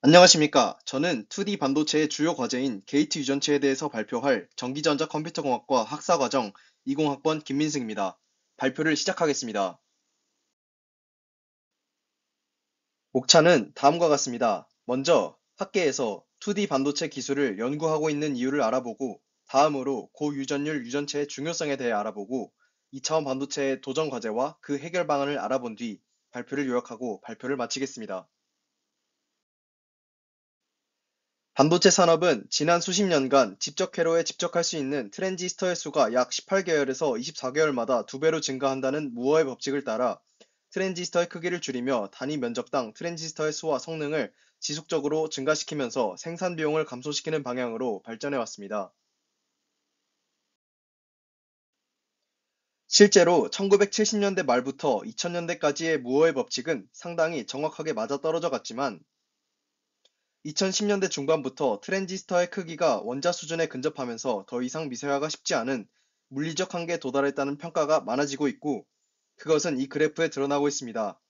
안녕하십니까. 저는 2D 반도체의 주요 과제인 게이트 유전체에 대해서 발표할 전기전자 컴퓨터공학과 학사과정 20학번 김민승입니다. 발표를 시작하겠습니다. 목차는 다음과 같습니다. 먼저 학계에서 2D 반도체 기술을 연구하고 있는 이유를 알아보고, 다음으로 고유전율 유전체의 중요성에 대해 알아보고, 2차원 반도체의 도전 과제와 그 해결 방안을 알아본 뒤 발표를 요약하고 발표를 마치겠습니다. 반도체 산업은 지난 수십 년간 집적 회로에 집적할 수 있는 트랜지스터의 수가 약 18개월에서 24개월마다 2배로 증가한다는 무어의 법칙을 따라 트랜지스터의 크기를 줄이며 단위 면적당 트랜지스터의 수와 성능을 지속적으로 증가시키면서 생산 비용을 감소시키는 방향으로 발전해 왔습니다. 실제로 1970년대 말부터 2000년대까지의 무어의 법칙은 상당히 정확하게 맞아떨어져 갔지만, 2010년대 중반부터 트랜지스터의 크기가 원자 수준에 근접하면서 더 이상 미세화가 쉽지 않은 물리적 한계에 도달했다는 평가가 많아지고 있고, 그것은 이 그래프에 드러나고 있습니다.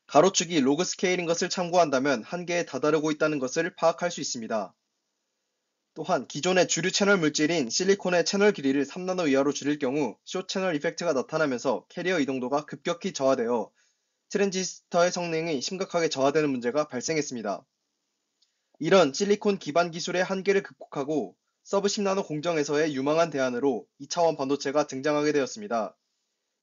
가로축이 로그 스케일인 것을 참고한다면 한계에 다다르고 있다는 것을 파악할 수 있습니다. 또한 기존의 주류 채널 물질인 실리콘의 채널 길이를 3나노 이하로 줄일 경우 숏 채널 이펙트가 나타나면서 캐리어 이동도가 급격히 저하되어 트랜지스터의 성능이 심각하게 저하되는 문제가 발생했습니다. 이런 실리콘 기반 기술의 한계를 극복하고 서브 10나노 공정에서의 유망한 대안으로 2차원 반도체가 등장하게 되었습니다.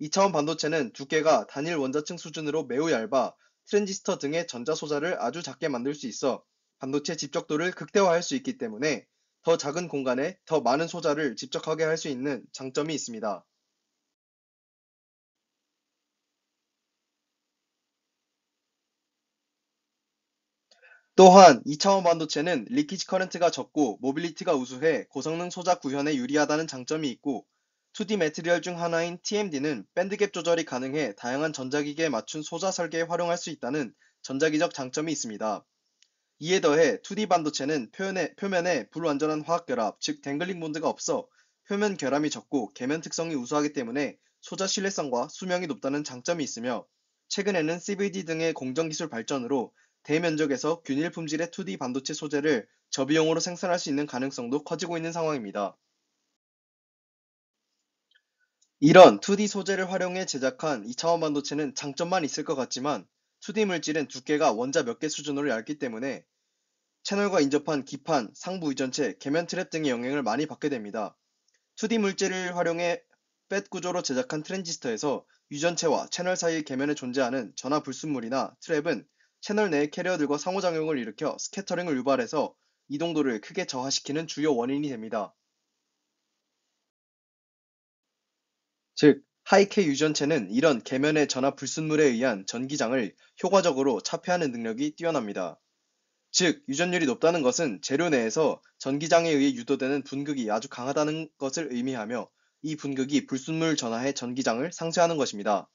2차원 반도체는 두께가 단일 원자층 수준으로 매우 얇아 트랜지스터 등의 전자 소자를 아주 작게 만들 수 있어 반도체 집적도를 극대화할 수 있기 때문에 더 작은 공간에 더 많은 소자를 집적하게 할 수 있는 장점이 있습니다. 또한 2차원 반도체는 리키지 커런트가 적고 모빌리티가 우수해 고성능 소자 구현에 유리하다는 장점이 있고, 2D 매트리얼 중 하나인 TMD는 밴드갭 조절이 가능해 다양한 전자기기에 맞춘 소자 설계에 활용할 수 있다는 전자기적 장점이 있습니다. 이에 더해 2D 반도체는 표면에 불완전한 화학 결합, 즉 댕글링 본드가 없어 표면 결함이 적고 계면 특성이 우수하기 때문에 소자 신뢰성과 수명이 높다는 장점이 있으며, 최근에는 CVD 등의 공정기술 발전으로 대면적에서 균일 품질의 2D 반도체 소재를 저비용으로 생산할 수 있는 가능성도 커지고 있는 상황입니다. 이런 2D 소재를 활용해 제작한 2차원 반도체는 장점만 있을 것 같지만, 2D 물질은 두께가 원자 몇 개 수준으로 얇기 때문에 채널과 인접한 기판, 상부 유전체, 계면 트랩 등의 영향을 많이 받게 됩니다. 2D 물질을 활용해 팻 구조로 제작한 트랜지스터에서 유전체와 채널 사이 계면에 존재하는 전하 불순물이나 트랩은 채널 내의 캐리어들과 상호작용을 일으켜 스캐터링을 유발해서 이동도를 크게 저하시키는 주요 원인이 됩니다. 즉, 하이K 유전체는 이런 계면의 전하 불순물에 의한 전기장을 효과적으로 차폐하는 능력이 뛰어납니다. 즉, 유전율이 높다는 것은 재료 내에서 전기장에 의해 유도되는 분극이 아주 강하다는 것을 의미하며, 이 분극이 불순물 전하의 전기장을 상쇄하는 것입니다.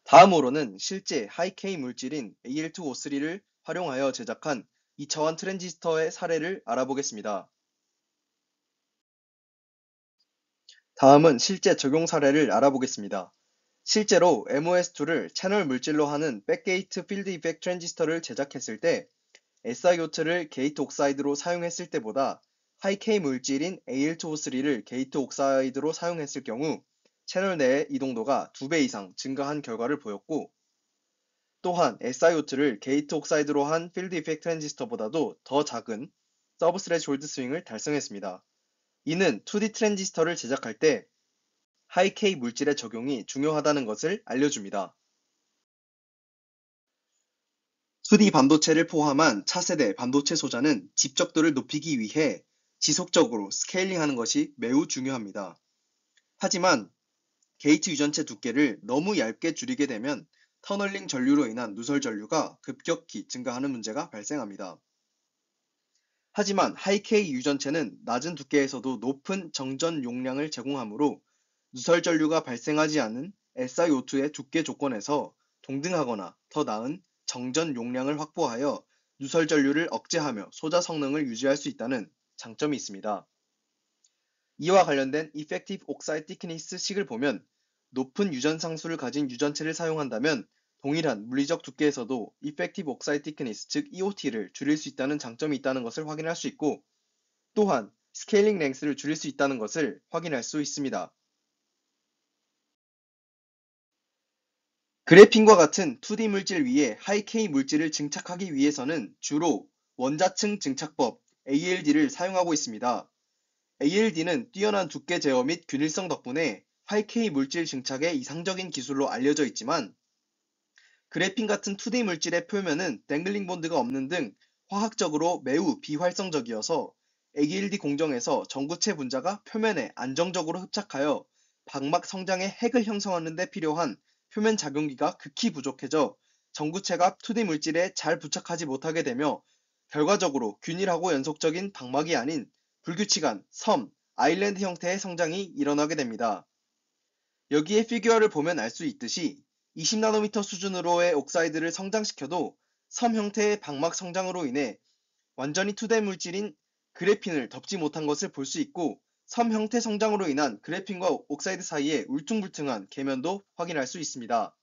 다음으로는 실제 하이K 물질인 Al2O3를 활용하여 제작한 2차원 트랜지스터의 사례를 알아보겠습니다. 다음은 실제 적용 사례를 알아보겠습니다. 실제로 MOS2를 채널 물질로 하는 백게이트 필드 이펙트 트랜지스터를 제작했을 때 SiO2를 게이트 옥사이드로 사용했을 때보다 하이K 물질인 Al2O3를 게이트 옥사이드로 사용했을 경우 채널 내의 이동도가 2배 이상 증가한 결과를 보였고, 또한 SiO2를 게이트 옥사이드로 한 필드 이펙트 트랜지스터보다도 더 작은 서브 스레시홀드 스윙을 달성했습니다. 이는 2D 트랜지스터를 제작할 때 하이K 물질의 적용이 중요하다는 것을 알려줍니다. 2D 반도체를 포함한 차세대 반도체 소자는 집적도를 높이기 위해 지속적으로 스케일링하는 것이 매우 중요합니다. 하지만 게이트 유전체 두께를 너무 얇게 줄이게 되면 터널링 전류로 인한 누설 전류가 급격히 증가하는 문제가 발생합니다. 하지만 하이K 유전체는 낮은 두께에서도 높은 정전 용량을 제공하므로 누설 전류가 발생하지 않은 SiO2의 두께 조건에서 동등하거나 더 나은 정전 용량을 확보하여 누설 전류를 억제하며 소자 성능을 유지할 수 있다는 장점이 있습니다. 이와 관련된 Effective Oxide Thickness 식을 보면, 높은 유전 상수를 가진 유전체를 사용한다면 동일한 물리적 두께에서도 Effective Oxide Thickness, 즉 EOT를 줄일 수 있다는 장점이 있다는 것을 확인할 수 있고, 또한 스케일링 랭스를 줄일 수 있다는 것을 확인할 수 있습니다. 그래핀과 같은 2D 물질 위에 하이-K 물질을 증착하기 위해서는 주로 원자층 증착법 ALD를 사용하고 있습니다. ALD는 뛰어난 두께 제어 및 균일성 덕분에 하이-K 물질 증착의 이상적인 기술로 알려져 있지만, 그래핀 같은 2D 물질의 표면은 댕글링 본드가 없는 등 화학적으로 매우 비활성적이어서 ALD 공정에서 전구체 분자가 표면에 안정적으로 흡착하여 방막 성장의 핵을 형성하는 데 필요한 표면 작용기가 극히 부족해져 전구체가 2D 물질에 잘 부착하지 못하게 되며, 결과적으로 균일하고 연속적인 방막이 아닌 불규칙한 섬, 아일랜드 형태의 성장이 일어나게 됩니다. 여기에 피규어를 보면 알 수 있듯이 20나노미터 수준으로의 옥사이드를 성장시켜도 섬 형태의 방막 성장으로 인해 완전히 2D 물질인 그래핀을 덮지 못한 것을 볼 수 있고, 섬 형태 성장으로 인한 그래핀과 옥사이드 사이의 울퉁불퉁한 계면도 확인할 수 있습니다.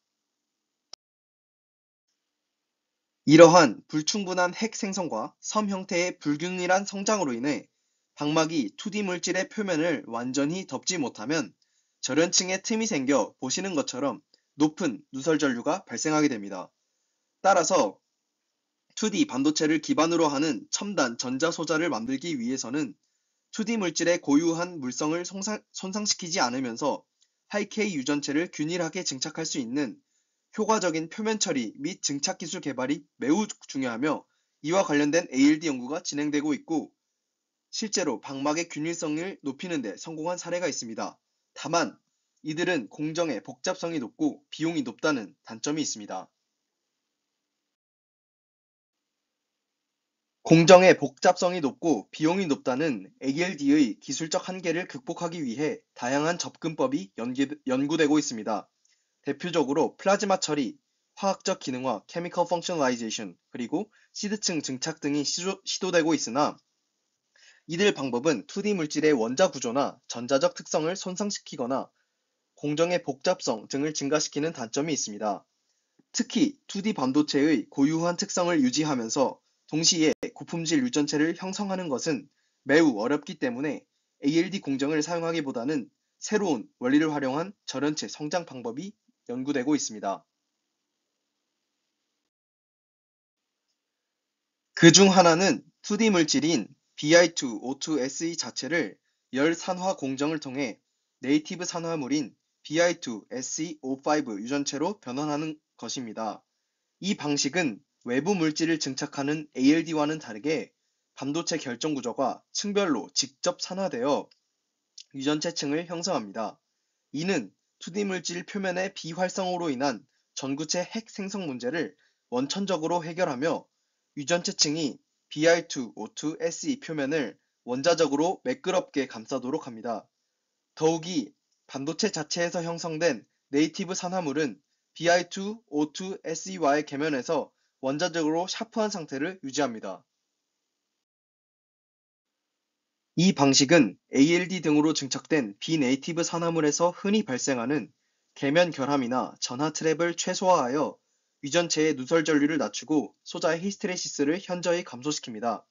이러한 불충분한 핵 생성과 섬 형태의 불균일한 성장으로 인해 방막이 2D 물질의 표면을 완전히 덮지 못하면 절연층에 틈이 생겨 보시는 것처럼 높은 누설 전류가 발생하게 됩니다. 따라서 2D 반도체를 기반으로 하는 첨단 전자소자를 만들기 위해서는 2D 물질의 고유한 물성을 손상시키지 않으면서 하이-K 유전체를 균일하게 증착할 수 있는 효과적인 표면 처리 및 증착 기술 개발이 매우 중요하며, 이와 관련된 ALD 연구가 진행되고 있고, 실제로 방막의 균일성을 높이는 데 성공한 사례가 있습니다. 다만 이들은 공정의 복잡성이 높고 비용이 높다는 단점이 있습니다. 공정의 복잡성이 높고 비용이 높다는 ALD의 기술적 한계를 극복하기 위해 다양한 접근법이 연구되고 있습니다. 대표적으로 플라즈마 처리, 화학적 기능화, chemical functionalization, 그리고 시드층 증착 등이 시도되고 있으나, 이들 방법은 2D 물질의 원자 구조나 전자적 특성을 손상시키거나 공정의 복잡성 등을 증가시키는 단점이 있습니다. 특히 2D 반도체의 고유한 특성을 유지하면서 동시에 고품질 유전체를 형성하는 것은 매우 어렵기 때문에 ALD 공정을 사용하기보다는 새로운 원리를 활용한 절연체 성장 방법이 연구되고 있습니다. 그 중 하나는 2D 물질인 Bi2O2Se 자체를 열 산화 공정을 통해 네이티브 산화물인 Bi2SeO5 유전체로 변환하는 것입니다. 이 방식은 외부 물질을 증착하는 ALD와는 다르게 반도체 결정 구조가 층별로 직접 산화되어 유전체층을 형성합니다. 이는 2D 물질 표면의 비활성으로 인한 전구체 핵 생성 문제를 원천적으로 해결하며 유전체층이 Bi2O2Se 표면을 원자적으로 매끄럽게 감싸도록 합니다. 더욱이 반도체 자체에서 형성된 네이티브 산화물은 Bi2O2Se와의 계면에서 원자적으로 샤프한 상태를 유지합니다. 이 방식은 ALD 등으로 증착된 비네이티브 산화물에서 흔히 발생하는 계면 결함이나 전하 트랩을 최소화하여 유전체의 누설 전류를 낮추고 소자의 히스테레시스를 현저히 감소시킵니다.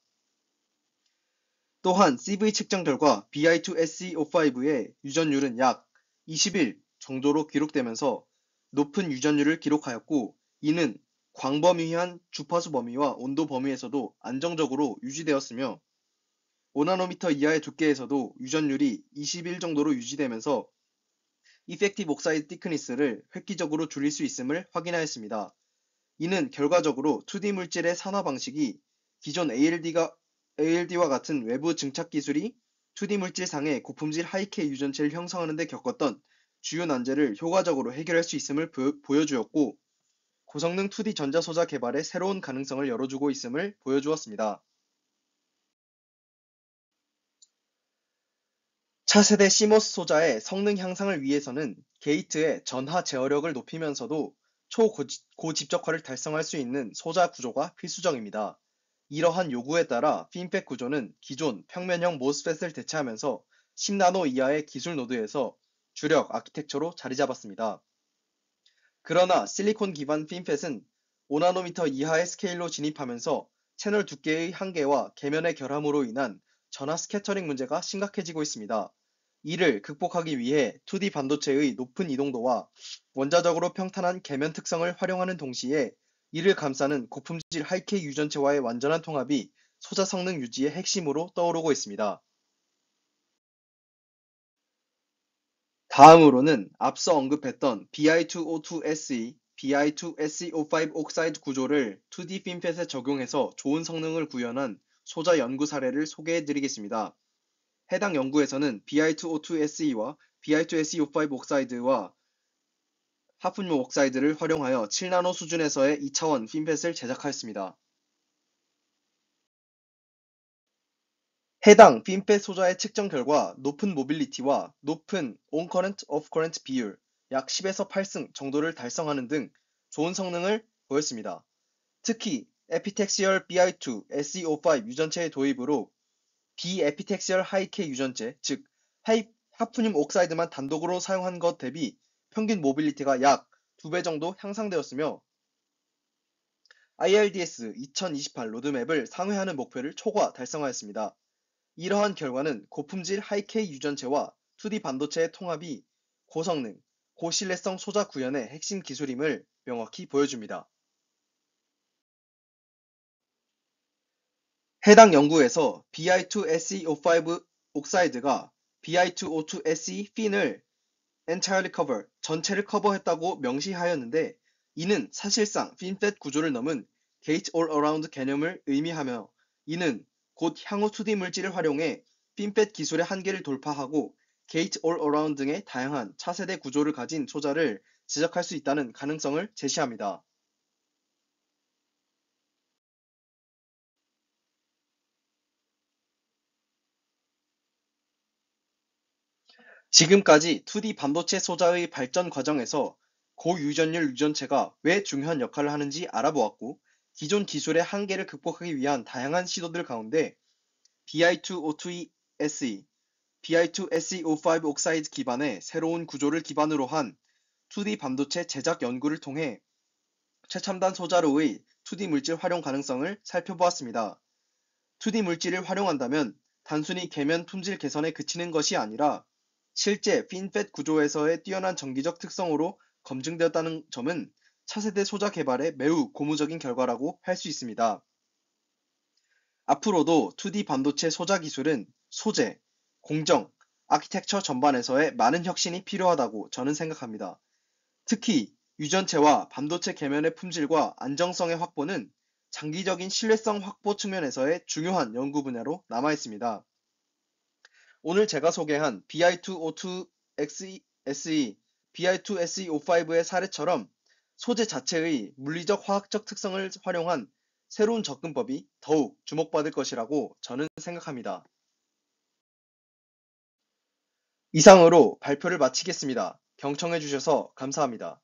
또한 CV 측정 결과 Bi2SeO5의 유전율은 약 21 정도로 기록되면서 높은 유전율을 기록하였고, 이는 광범위한 주파수 범위와 온도 범위에서도 안정적으로 유지되었으며 5나노미터 이하의 두께에서도 유전율이 21 정도로 유지되면서 Effective Oxide Thickness를 획기적으로 줄일 수 있음을 확인하였습니다. 이는 결과적으로 2D 물질의 산화 방식이 기존 ALD와 같은 외부 증착 기술이 2D 물질상의 고품질 하이K 유전체를 형성하는 데 겪었던 주요 난제를 효과적으로 해결할 수 있음을 보여주었고, 고성능 2D 전자소자 개발의 새로운 가능성을 열어주고 있음을 보여주었습니다. 차세대 CMOS 소자의 성능 향상을 위해서는 게이트의 전하 제어력을 높이면서도 초고집적화를 달성할 수 있는 소자 구조가 필수적입니다. 이러한 요구에 따라 핀팩 구조는 기존 평면형 MOSFET을 대체하면서 10나노 이하의 기술 노드에서 주력 아키텍처로 자리 잡았습니다. 그러나 실리콘 기반 핀펫은 5나노미터 이하의 스케일로 진입하면서 채널 두께의 한계와 계면의 결함으로 인한 전하 스캐터링 문제가 심각해지고 있습니다. 이를 극복하기 위해 2D 반도체의 높은 이동도와 원자적으로 평탄한 계면 특성을 활용하는 동시에 이를 감싸는 고품질 하이케이 유전체와의 완전한 통합이 소자 성능 유지의 핵심으로 떠오르고 있습니다. 다음으로는 앞서 언급했던 Bi2O2Se, Bi2SeO5 옥사이드 구조를 2D 핀펫에 적용해서 좋은 성능을 구현한 소자 연구 사례를 소개해 드리겠습니다. 해당 연구에서는 Bi2O2Se와 Bi2SeO5 옥사이드와 하프늄 옥사이드를 활용하여 7나노 수준에서의 2차원 핀펫을 제작하였습니다. 해당 핀펫 소자의 측정 결과 높은 모빌리티와 높은 온커런트 오프커런트 비율 약 10에서 8승 정도를 달성하는 등 좋은 성능을 보였습니다. 특히 에피텍시얼 Bi2 SeO5 유전체의 도입으로 비에피텍시얼 하이케 유전체, 즉 하프늄 옥사이드만 단독으로 사용한 것 대비 평균 모빌리티가 약 2배 정도 향상되었으며 IRDS 2028 로드맵을 상회하는 목표를 초과 달성하였습니다. 이러한 결과는 고품질 하이케이 유전체와 2D 반도체의 통합이 고성능, 고신뢰성 소자 구현의 핵심 기술임을 명확히 보여줍니다. 해당 연구에서 Bi2SeO5 옥사이드가 Bi2O2Se 핀을 entirely cover, 전체를 커버했다고 명시하였는데 이는 사실상 핀펫 구조를 넘은 gate all around 개념을 의미하며 이는 곧 향후 2D 물질을 활용해 핀펫 기술의 한계를 돌파하고 gate all around 등의 다양한 차세대 구조를 가진 소자를 제작할 수 있다는 가능성을 제시합니다. 지금까지 2D 반도체 소자의 발전 과정에서 고유전율 유전체가 왜 중요한 역할을 하는지 알아보았고, 기존 기술의 한계를 극복하기 위한 다양한 시도들 가운데 Bi2O2Se, Bi2SeO5 옥사이드 기반의 새로운 구조를 기반으로 한 2D 반도체 제작 연구를 통해 최첨단 소자로의 2D 물질 활용 가능성을 살펴보았습니다. 2D 물질을 활용한다면 단순히 계면 품질 개선에 그치는 것이 아니라 실제 핀펫 구조에서의 뛰어난 전기적 특성으로 검증되었다는 점은 차세대 소자 개발에 매우 고무적인 결과라고 할 수 있습니다. 앞으로도 2D 반도체 소자 기술은 소재, 공정, 아키텍처 전반에서의 많은 혁신이 필요하다고 저는 생각합니다. 특히 유전체와 반도체 계면의 품질과 안정성의 확보는 장기적인 신뢰성 확보 측면에서의 중요한 연구 분야로 남아 있습니다. 오늘 제가 소개한 Bi2O2SE, Bi2SeO5의 사례처럼 소재 자체의 물리적 화학적 특성을 활용한 새로운 접근법이 더욱 주목받을 것이라고 저는 생각합니다. 이상으로 발표를 마치겠습니다. 경청해 주셔서 감사합니다.